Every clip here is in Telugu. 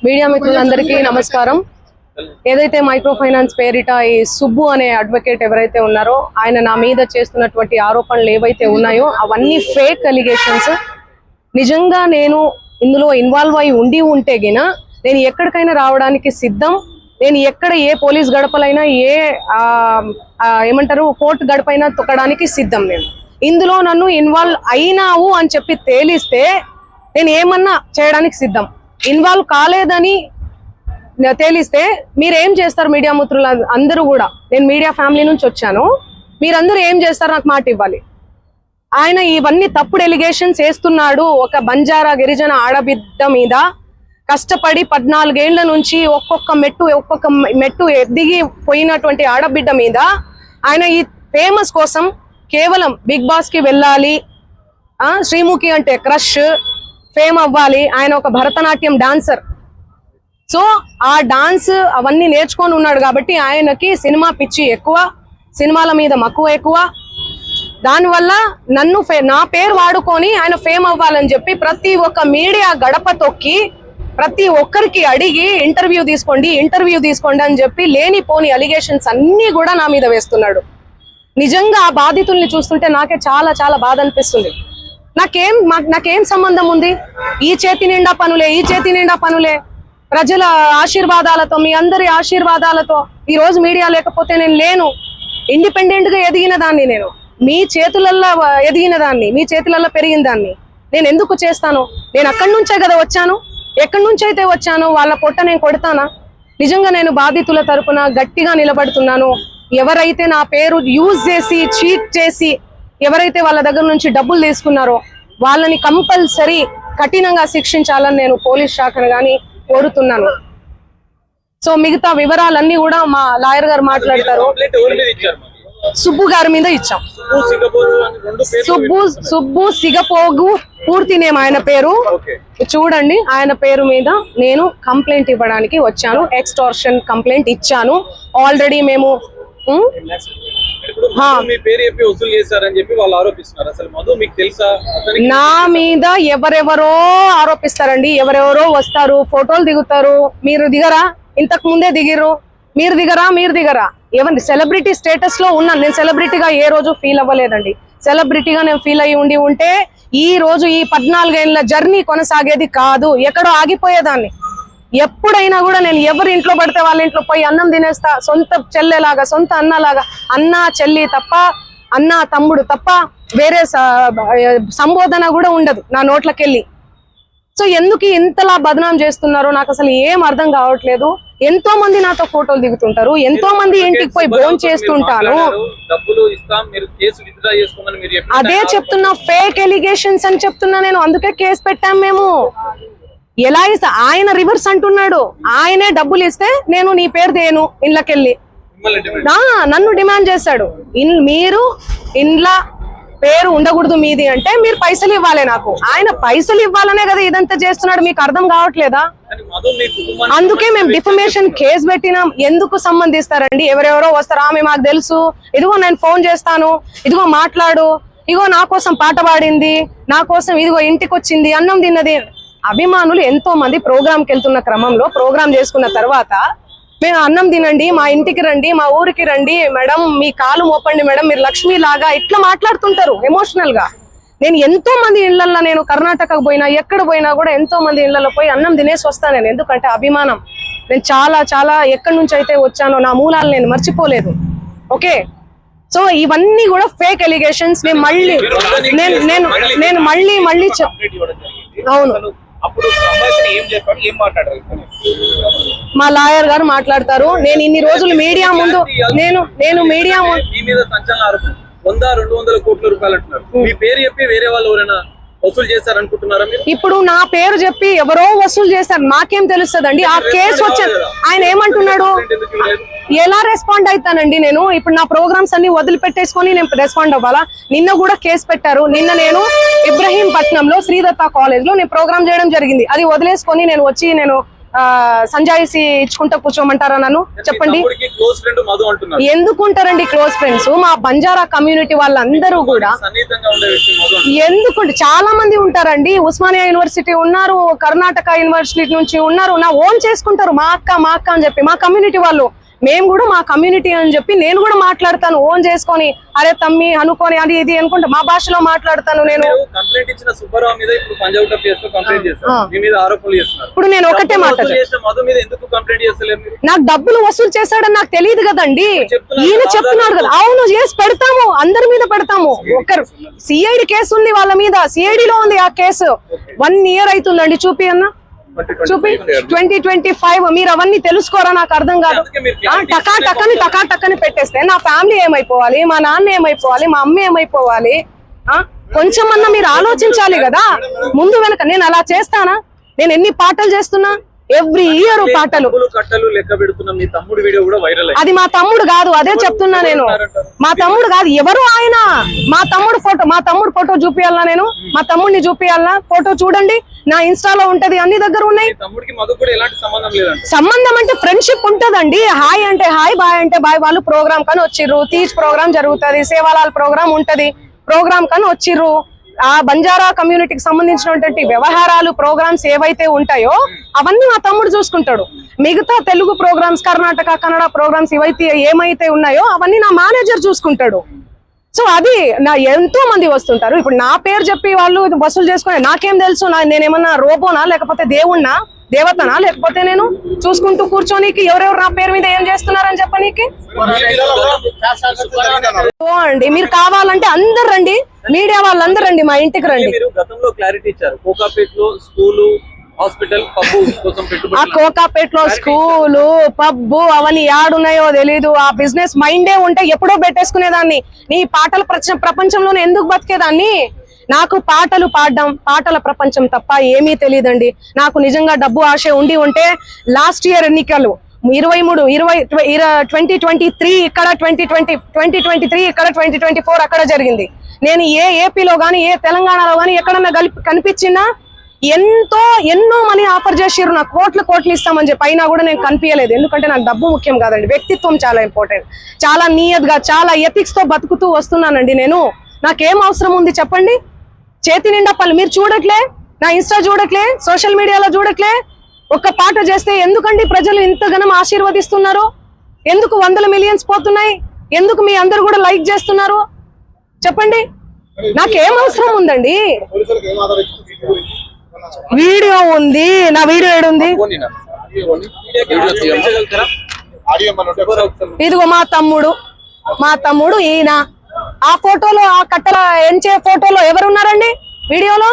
మీడియా మిత్రులందరికీ నమస్కారం. ఏదైతే మైక్రో ఫైనాన్స్ పేరిట ఈ సుబ్బు అనే అడ్వకేట్ ఎవరైతే ఉన్నారో ఆయన నా మీద చేస్తున్నటువంటి ఆరోపణలు ఏవైతే ఉన్నాయో అవన్నీ ఫేక్ అలిగేషన్స్. నిజంగా నేను ఇందులో ఇన్వాల్వ్ అయి ఉంటే గిన నేను ఎక్కడికైనా రావడానికి సిద్ధం. నేను ఎక్కడ ఏ పోలీస్ గడపలైనా ఏ ఏమంటారు కోర్టు గడపైనా తొక్కడానికి సిద్ధం. నేను ఇందులో నన్ను ఇన్వాల్వ్ అయినావు అని చెప్పి తేలిస్తే నేను ఏమన్నా చేయడానికి సిద్ధం. ఇన్వాల్వ్ కాలేదని తేలిస్తే మీరేం చేస్తారు? మీడియా మిత్రులు అందరూ కూడా, నేను మీడియా ఫ్యామిలీ నుంచి వచ్చాను, మీరందరూ ఏం చేస్తారు? నాకు మాట ఇవ్వాలి. ఆయన ఇవన్నీ తప్పుడు ఎలిగేషన్స్ వేస్తున్నాడు. ఒక బంజారా గిరిజన ఆడబిడ్డ మీద కష్టపడి 14 ఏళ్ల నుంచి ఒక్కొక్క మెట్టు ఎదిగి పోయినటువంటి ఆడబిడ్డ మీద ఆయన ఈ ఫేమస్ కోసం కేవలం బిగ్ బాస్ కి వెళ్ళాలి, శ్రీముఖి అంటే క్రష్, ఫేమ్ అవ్వాలి. ఆయన ఒక భరతనాట్యం డాన్సర్. సో ఆ డాన్స్ అవన్నీ నేర్చుకొని ఉన్నాడు కాబట్టి ఆయనకి సినిమా పిచ్చి ఎక్కువ, సినిమాల మీద మక్కువ ఎక్కువ. దానివల్ల నా పేరు వాడుకొని ఆయన ఫేమ్ అవ్వాలని చెప్పి ప్రతి ఒక్క మీడియా గడప తొక్కి ప్రతి ఒక్కరికి అడిగి ఇంటర్వ్యూ తీసుకోండి అని చెప్పి లేనిపోని అలిగేషన్స్ అన్ని కూడా నా మీద వేస్తున్నాడు. నిజంగా ఆ బాధితుల్ని చూస్తుంటే నాకే చాలా చాలా బాధ అనిపిస్తుంది. నాకేం సంబంధం ఉంది? ఈ చేతి నిండా పనులే ప్రజల ఆశీర్వాదాలతో, మీ అందరి ఆశీర్వాదాలతో ఈ రోజు మీడియా లేకపోతే నేను లేను. ఇండిపెండెంట్ గా ఎదిగిన దాన్ని, నేను మీ చేతులల్లో ఎదిగిన దాన్ని, మీ చేతులలో పెరిగిన దాన్ని నేను ఎందుకు చేస్తాను? నేను అక్కడి నుంచే కదా వచ్చాను. ఎక్కడి నుంచి అయితే వచ్చాను వాళ్ళ పొట్ట నేను కొడతానా? నిజంగా నేను బాధితుల తరపున గట్టిగా నిలబడుతున్నాను. ఎవరైతే నా పేరు యూజ్ చేసి చీట్ చేసి ఎవరైతే వాళ్ళ దగ్గర నుంచి డబ్బులు తీసుకున్నారో వాళ్ళని కంపల్సరీ కఠినంగా శిక్షించాలని నేను పోలీస్ శాఖను గాని కోరుతున్నాను. సో మిగతా వివరాలన్నీ కూడా మా లాయర్ గారు మాట్లాడతారు. సుబ్బు గారి మీద ఇచ్చాం. సుబ్బు సిగపోగు పూర్తి నేమ్ ఆయన పేరు. చూడండి, ఆయన పేరు మీద నేను కంప్లైంట్ ఇవ్వడానికి వచ్చాను. ఎక్స్టార్షన్ కంప్లైంట్ ఇచ్చాను ఆల్రెడీ. మేము నా మీద ఎవరెవరో ఆరోపిస్తారండి. ఎవరెవరో వస్తారు, ఫోటోలు దిగుతారు. మీరు దిగరా? ఇంతకు ముందే దిగిర్రు. మీరు దిగరా? ఏమండి, సెలబ్రిటీ స్టేటస్ లో ఉన్నాను నేను. సెలబ్రిటీగా ఏ రోజు ఫీల్ అవ్వలేదండి. సెలబ్రిటీగా నేను ఫీల్ అయ్యి ఉంటే ఈ రోజు ఈ 14 ఏళ్ల జర్నీ కొనసాగేది కాదు, ఎక్కడో ఆగిపోయేదాన్ని. ఎప్పుడైనా కూడా నేను ఎవరి ఇంట్లో పడితే వాళ్ళ ఇంట్లో పోయి అన్నం తినేస్తా. సొంత చెల్లెలాగా, సొంత అన్నలాగా. అన్న చెల్లి తప్ప, అన్న తమ్ముడు తప్ప వేరే సంబోధన కూడా ఉండదు నా నోట్లకెళ్ళి. సో ఎందుకు ఇంతలా బదనాం చేస్తున్నారో నాకు అసలు ఏం అర్థం కావట్లేదు. ఎంతో మంది నాతో ఫోటోలు దిగుతుంటారు, ఎంతో మంది ఇంటికి పోయి భోజనం చేస్తుంటాను. అదే చెప్తున్నా, ఫేక్ ఎలిగేషన్స్ అని చెప్తున్నా నేను. అందుకే కేసు పెట్టాం మేము. ఎలా ఇస్తా? ఆయన రివర్స్ అంటున్నాడు. ఆయనే డబ్బులు ఇస్తే నేను నీ పేరు దేను ఇండ్లకెళ్ళి నన్ను డిమాండ్ చేశాడు. మీరు ఇండ్ల పేరు ఉండకూడదు మీది అంటే మీరు పైసలు ఇవ్వాలి నాకు. ఆయన పైసలు ఇవ్వాలనే కదా ఇదంతా చేస్తున్నాడు. మీకు అర్థం కావట్లేదా? అందుకే మేము డిఫమేషన్ కేసు పెట్టినాం. ఎందుకు సంబంధిస్తారండి? ఎవరెవరో వస్తారు, ఆమె మాకు తెలుసు, ఇదిగో నేను ఫోన్ చేస్తాను, ఇదిగో మాట్లాడు, ఇదిగో నా కోసం పాట పాడింది, నా కోసం ఇదిగో ఇంటికి వచ్చింది, అన్నం తిన్నది. అభిమానులు ఎంతో మంది ప్రోగ్రామ్కి వెళ్తున్న క్రమంలో ప్రోగ్రామ్ చేసుకున్న తర్వాత మేము అన్నం తినండి, మా ఇంటికి రండి, మా ఊరికి రండి మేడం, మీ కాలు మోపండి మేడం, మీరు లక్ష్మి లాగా ఇట్లా మాట్లాడుతుంటారు ఎమోషనల్ గా. నేను ఎంతో మంది ఇళ్లలో, నేను కర్ణాటకకు పోయినా ఎక్కడ పోయినా కూడా ఎంతో మంది ఇళ్లలో పోయి అన్నం తినేసి వస్తాను నేను. ఎందుకంటే అభిమానం. నేను చాలా చాలా ఎక్కడి నుంచి అయితే వచ్చానో నా మూలాలు నేను మర్చిపోలేదు. ఓకే, సో ఇవన్నీ కూడా ఫేక్ ఎలిగేషన్స్. నేను మళ్ళీ అవును, మా లాయర్ గారు మాట్లాడతారు. నేను ఇన్ని రోజులు మీడియా ముందు నేను మీడియా 100-200 కోట్ల రూపాయలు అంటున్నారు. మీ పేరు చెప్పి వేరే వాళ్ళు ఎవరైనా వసూలు చేశారనుకుంటున్నారా మీరు? ఇప్పుడు నా పేరు చెప్పి ఎవరో వసూలు చేశారు, నాకేం తెలుస్తుందండి? ఆ కేసు వచ్చాను. ఆయన ఏమంటున్నాడు? ఎలా రెస్పాండ్ అవుతానండి నేను? ఇప్పుడు నా ప్రోగ్రామ్స్ అన్ని వదిలిపెట్టేసుకొని నేను రెస్పాండ్ అవ్వాలా? నిన్న కూడా కేసు పెట్టారు. నిన్న నేను ఇబ్రహీంపట్నంలో శ్రీదత్త కాలేజ్ లో నేను ప్రోగ్రామ్ చేయడం జరిగింది. అది వదిలేసుకొని నేను వచ్చి నేను సంజాయిసి ఇచ్చుకుంటా కూర్చోమంటారా నన్ను? చెప్పండి. క్లోజ్ ఫ్రెండ్ మధు అంటున్నారు. ఎందుకుంటారండి క్లోజ్ ఫ్రెండ్స్? మా బంజారా కమ్యూనిటీ వాళ్ళందరూ కూడా సన్నిహితంగా ఉండే వ్యక్తి మధు. ఎందుకుంటే చాలా మంది ఉంటారండి. ఉస్మానియా యూనివర్సిటీ ఉన్నారు, కర్ణాటక యూనివర్సిటీ నుంచి ఉన్నారు. నా ఓన్ చేసుకుంటారు, మా అక్క అని చెప్పి. మా కమ్యూనిటీ వాళ్ళు, మేము కూడా మా కమ్యూనిటీ అని చెప్పి నేను కూడా మాట్లాడతాను ఓన్ చేసుకొని. అరే తమ్మి అనుకొని అది ఇది అనుకుంటే మా భాషలో మాట్లాడతాను నేను. కంప్లైంట్ ఇచ్చిన సుబ్బారావు మీద ఇప్పుడు పంజాబ్ కేసులో కంప్లైంట్ చేస్తారు, మీ మీద ఆరోపణలు చేస్తున్నారు. ఇప్పుడు నేను ఒకటే మాట, మధు మీద ఎందుకు కంప్లైంట్ చేస్తలేరు? నాకు డబ్బులు వసూలు చేశాడని నాకు తెలియదు కదండి. ఈయన చెప్తున్నాడు కదా. అవును, చేసి పెడతాము, అందరి మీద పెడతాము. ఒకరు సిఐడి కేసు ఉంది వాళ్ళ మీద, సిఐడిలో ఉంది ఆ కేసు. 1 year అవుతుందండి. చూపి అన్న, చూపి. 2025. మీరు అవన్నీ తెలుసుకోరా? నాకు అర్థం కాదు. టకాటక్కని పెట్టేస్తే నా ఫ్యామిలీ ఏమైపోవాలి, మా నాన్న ఏమైపోవాలి, మా అమ్మ ఏమైపోవాలి? కొంచెమన్నా మీరు ఆలోచించాలి కదా ముందు వెనక. నేను అలా చేస్తానా? నేను ఎన్ని పాటలు చేస్తున్నా, ఎవ్రీ ఇయర్ పాటలు. కట్టలు లెక్క పెడుతున్నా. మీ తమ్ముడు వీడియో కూడా వైరల్. అది మా తమ్ముడు కాదు, అదే చెప్తున్నా నేను. మా తమ్ముడు కాదు, ఎవరు ఆయన? మా తమ్ముడు ఫోటో చూపియాలనా నేను? మా తమ్ముడిని చూపియాలనా? ఫోటో చూడండి, నా ఇన్స్టాలో ఉంటది, అన్ని దగ్గర ఉన్నాయి. తమ్ముడికి మధు కూడా ఎలాంటి సంబంధం లేదండి. సంబంధం అంటే ఫ్రెండ్షిప్ ఉంటదండి. హాయ్ అంటే హాయ్, బాయ్ అంటే బాయ్. వాళ్ళు ప్రోగ్రామ్ కని వచ్చిర్రు, తీజ్ ప్రోగ్రామ్ జరుగుతుంది, సేవాలాల్ ప్రోగ్రామ్ ఉంటది, ప్రోగ్రామ్ కని వచ్చిర్రు. ఆ బంజారా కమ్యూనిటీకి సంబంధించినటువంటి వ్యవహారాలు, ప్రోగ్రామ్స్ ఏవైతే ఉంటాయో అవన్నీ మా తమ్ముడు చూసుకుంటాడు. మిగతా తెలుగు ప్రోగ్రామ్స్, కర్ణాటక కన్నడ ప్రోగ్రామ్స్ ఏమైతే ఉన్నాయో అవన్నీ నా మేనేజర్ చూసుకుంటాడు. సో అది నా ఎంతో మంది వస్తుంటారు. ఇప్పుడు నా పేరు చెప్పి వాళ్ళు వసూలు చేసుకునే నాకేం తెలుసు? నేనేమన్నా రోబోనా, లేకపోతే దేవుణ్ణా, దేవతనా? లేకపోతే నేను చూసుకుంటూ కూర్చోనికి ఎవరెవరు నా పేరు మీద ఏం చేస్తున్నారని చెప్పనీకి? అండి మీరు కావాలంటే అందరు రండి, మీడియా వాళ్ళందరూ రండి, మా ఇంటికి రండి. మీరు గతంలో క్లారిటీ ఇచ్చారు, కోకాపేటలో స్కూలు, హాస్పిటల్, పబ్బు కోసం పెట్టుబడి. ఆ కోకాపేటలో స్కూలు, పబ్బు అవన్నీ యాడున్నాయో తెలీదు. ఆ బిజినెస్ మైండే ఉంటే ఎప్పుడో పెట్టేసుకునేదాన్ని. నీ పాటల ప్రపంచంలోనే ఎందుకు బతికేదాన్ని? నాకు పాటలు పాడడం, పాటల ప్రపంచం తప్ప ఏమీ తెలియదండి. నాకు నిజంగా డబ్బు ఆశ ఉంటే లాస్ట్ ఇయర్ ఎన్నికలు 2023 ఇక్కడ, 2023 ఇక్కడ, 2024 అక్కడ జరిగింది. నేను ఏపీలో గానీ ఏ తెలంగాణలో గానీ ఎక్కడన్నా కనిపించినా ఎన్నో మనీ ఆఫర్ చేసిర్రు, నాకు కోట్లు ఇస్తామని చెప్పి. అయినా కూడా నేను కనిపించలేదు. ఎందుకంటే నాకు డబ్బు ముఖ్యం కాదండి, వ్యక్తిత్వం చాలా ఇంపార్టెంట్. చాలా నియత్గా, చాలా ఎథిక్స్ తో బతుకుతూ వస్తున్నానండి నేను. నాకేం అవసరం ఉంది చెప్పండి? చేతి నిండా పనులు. మీరు చూడట్లే, నా ఇన్స్టా చూడట్లే, సోషల్ మీడియాలో చూడట్లే. ఒక్క పాట చేస్తే ఎందుకండి ప్రజలు ఇంతగానో ఆశీర్వదిస్తున్నారు? ఎందుకు 100 millions పోతున్నాయి? ఎందుకు మీ అందరు కూడా లైక్ చేస్తున్నారు? చెప్పండి. నాకేం అవసరం ఉందండి? వీడియో ఉంది, నా వీడియో ఏడుంది? ఇదిగో మా తమ్ముడు ఈయన. ఆ ఫోటోలో, ఆ కట్టల ఎంచే ఫోటోలో ఎవరున్నారండి? వీడియోలో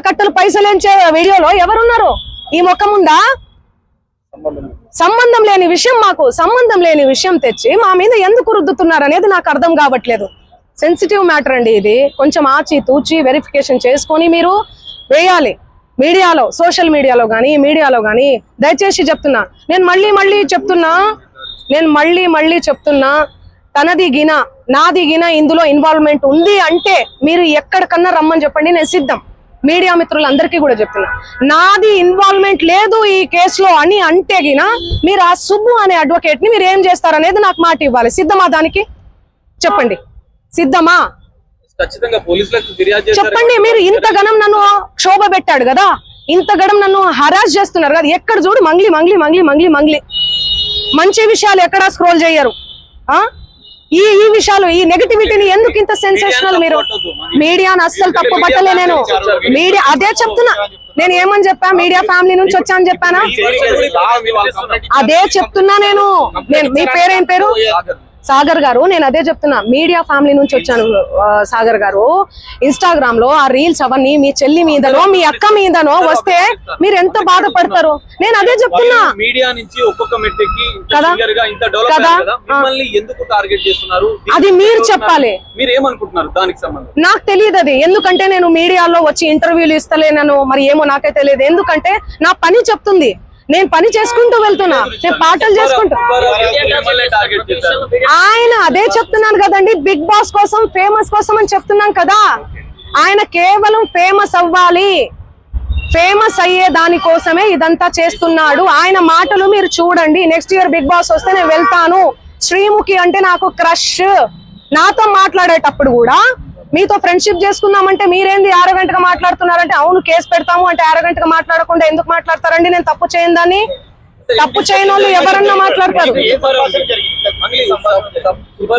కట్టలు పైసలు ఎంచే వీడియోలో ఎవరున్నారు? ఈ ముఖం ఉందా? సంబంధం లేని విషయం, మాకు సంబంధం లేని విషయం తెచ్చి మా మీద ఎందుకు రుద్దుతున్నారు అనేది నాకు అర్థం కావట్లేదు. సెన్సిటివ్ మ్యాటర్ అండి ఇది. కొంచెం ఆచి తూచి వెరిఫికేషన్ చేసుకొని మీరు వేయాలి మీడియాలో, సోషల్ మీడియాలో కానీ. దయచేసి చెప్తున్నా, నేను మళ్ళీ చెప్తున్నా, తనది గిన నాది గిన ఇందులో ఇన్వాల్వ్మెంట్ ఉంది అంటే మీరు ఎక్కడికన్నా రమ్మని చెప్పండి, నేను సిద్ధం. మీడియా మిత్రులందరికీ కూడా చెప్తున్నా, నాది ఇన్వాల్వ్మెంట్ లేదు ఈ కేసులో అని అంటే గిన మీరు ఆ సుబ్బు అనే అడ్వకేట్ ని మీరు ఏం చేస్తారనేది నాకు మాట ఇవ్వాలి. సిద్ధమా? దానికి చెప్పండి, సిద్ధమా? చెప్పండి. మీరు ఇంతగనం నన్ను క్షోభ పెట్టాడు కదా, ఇంతగనం నన్ను హరాస్ చేస్తున్నారు కదా, ఎక్కడ చూడు మంగ్లీ. మంచి విషయాలు ఎక్కడా స్క్రోల్ చేయరు. ఈ విషయాలు, ఈ నెగటివిటీని ఎందుకు ఇంత సెన్సేషనల్? మీరు మీడియాను అస్సలు తప్పు పట్టలే నేను. మీడియా అదే చెప్తున్నా. నేను ఏమని చెప్పా? మీడియా ఫ్యామిలీ నుంచి వచ్చా అని చెప్పానా? అదే చెప్తున్నా నేను. మీ పేరేం పేరు? సాగర్ గారు. నేను అదే చెప్తున్నా, మీడియా ఫ్యామిలీ నుంచి వచ్చాను సాగర్ గారు. ఇన్స్టాగ్రామ్ లో ఆ రీల్స్ అవన్నీ మీ చెల్లి మీదనో మీ అక్క మీదనో వస్తే మీరు ఎంత బాధపడతారు? నేను అదే చెప్తున్నా. మీడియా నుంచి ఒక్కొక్క మెట్టికి ఎందుకు టార్గెట్ చేస్తున్నారు? అది మీరు చెప్పాలి. మీరు ఏమనుకుంటున్నారు దానికి సంబంధం? నాకు తెలియదు అది. ఎందుకంటే నేను మీడియాలో వచ్చి ఇంటర్వ్యూలు ఇస్తలేనను, మరి ఏమో నాకే తెలియదు. ఎందుకంటే నా పని చెప్తుంది, నేను పని చేసుకుంటూ వెళ్తున్నా, నేను పాటలు చేసుకుంటా. ఆయన అదే చెప్తున్నాను కదండి, బిగ్ బాస్ కోసం, ఫేమస్ కోసం అని చెప్తున్నాం కదా. ఆయన కేవలం ఫేమస్ అవ్వాలి, ఫేమస్ అయ్యే దానికోసమే ఇదంతా చేస్తున్నాడు. ఆయన మాటలు మీరు చూడండి. నెక్స్ట్ ఇయర్ బిగ్ బాస్ వస్తే నేను వెళ్తాను. శ్రీముఖి అంటే నాకు క్రష్. నాతో మాట్లాడేటప్పుడు కూడా మీతో ఫ్రెండ్షిప్ చేసుకుందామంటే మీరేంది ఆరగంటగా మాట్లాడుతున్నారంటే, అవును కేసు పెడతాము అంటే ఆరగంటగా మాట్లాడకుండా ఎందుకు మాట్లాడతారండి? నేను తప్పు చేయను దాన్ని. తప్పు చేయని వాళ్ళు ఎవరన్నా మాట్లాడతారు.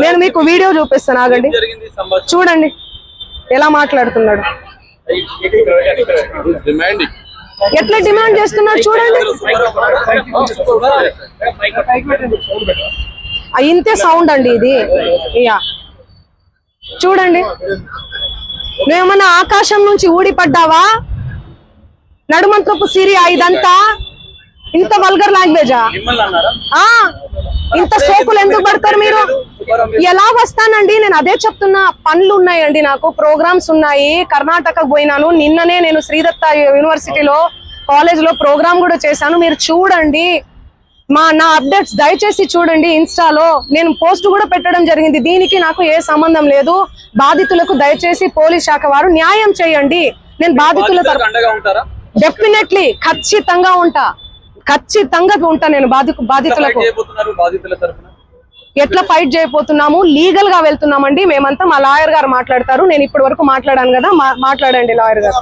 నేను మీకు వీడియో చూపిస్తాను, ఆగండి. చూడండి ఎలా మాట్లాడుతున్నాడు, ఎట్లా డిమాండ్ చేస్తున్నాడు చూడండి. ఇంతే సౌండ్ అండి ఇది. యా చూడండి, నువ్వేమన్నా ఆకాశం నుంచి ఊడిపడ్డావా? నడుమంత్రపు సిరియా ఇదంతా? ఇంత వల్గర్ లాంగ్వేజా? ఇంత సోకులు ఎందుకు పడతారు మీరు? ఎలా వస్తానండి? నేను అదే చెప్తున్నా. పనులు ఉన్నాయండి, నాకు ప్రోగ్రామ్స్ ఉన్నాయి. కర్ణాటకకు పోయినాను నిన్ననే. నేను శ్రీదత్త యూనివర్సిటీలో కాలేజ్ లో ప్రోగ్రామ్ కూడా చేశాను. మీరు చూడండి నా అప్డేట్స్ దయచేసి చూడండి. ఇన్స్టాలో నేను పోస్ట్ కూడా పెట్టడం జరిగింది. దీనికి నాకు ఏ సంబంధం లేదు. బాధితులకు దయచేసి పోలీస్ శాఖ వారు న్యాయం చేయండి. నేను బాధితుల డెఫినెట్లీ ఖచ్చితంగా ఉంటా నేను బాధితులకు. ఎట్లా ఫైట్ చేయబోతున్నాము? లీగల్ గా వెళ్తున్నామండి మేమంతా. మా లాయర్ గారు మాట్లాడతారు. నేను ఇప్పటి వరకు మాట్లాడాను కదా, మాట్లాడండి లాయర్ గారు.